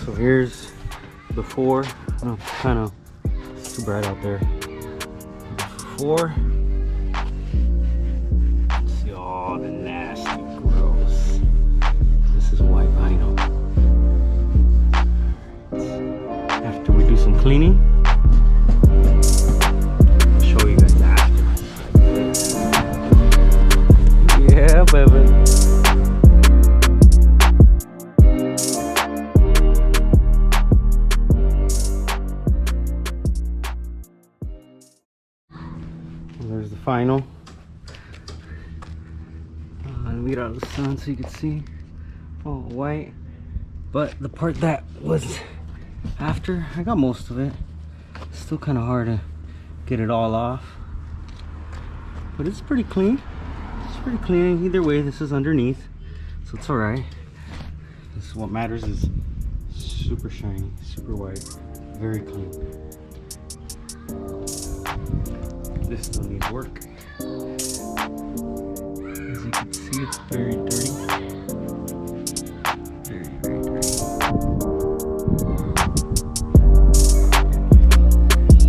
So here's before. Oh, kind of, it's too bright out there. Before. See all the nasty, gross. This is white vinyl. Right. After we do some cleaning, I'll show you guys after. Yeah, baby. There's the final. Let me get out of the sun so you can see. All white. But the part that was after, I got most of it. It's still kind of hard to get it all off. But it's pretty clean. It's pretty clean. Either way, this is underneath. So it's alright. This is what matters, is super shiny, super white, very clean. This still needs work. As you can see, it's very dirty. Very, very dirty.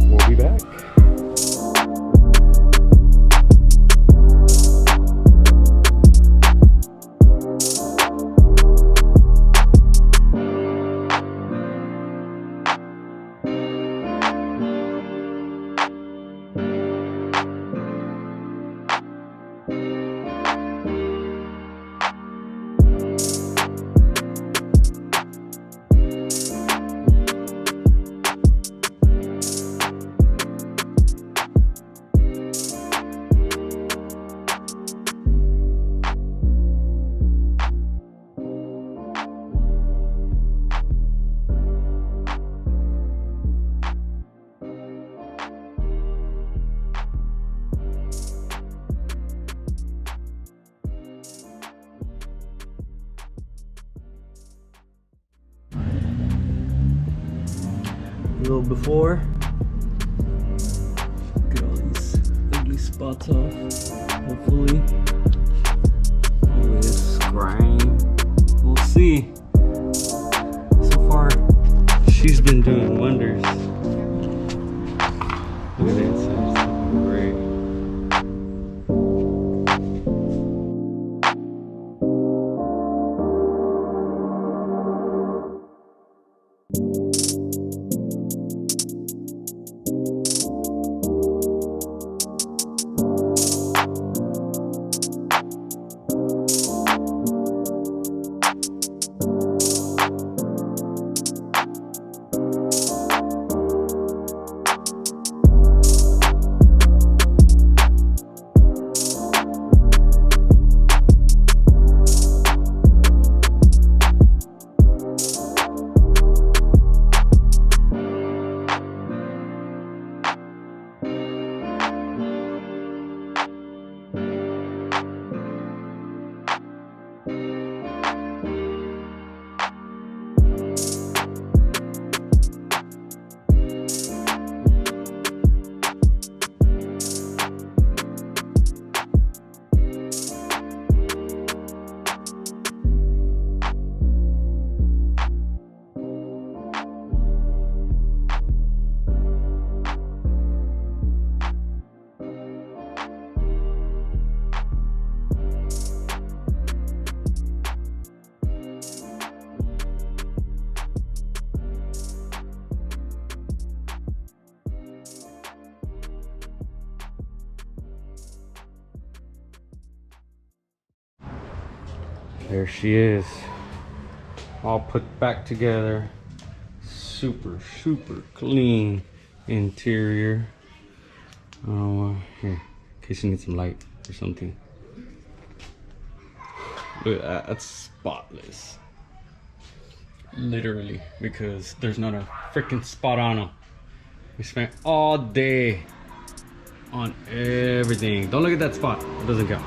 We'll be back. A little before. Get all these ugly spots off. Hopefully. All this grime. We'll see. So far, she's been doing wonders. Look at the inside. It's looking great. There she is, all put back together. Super, super clean interior. Oh, here, in case you need some light or something. Look at that, that's spotless. Literally, because there's not a freaking spot on them. We spent all day on everything. Don't look at that spot, it doesn't count.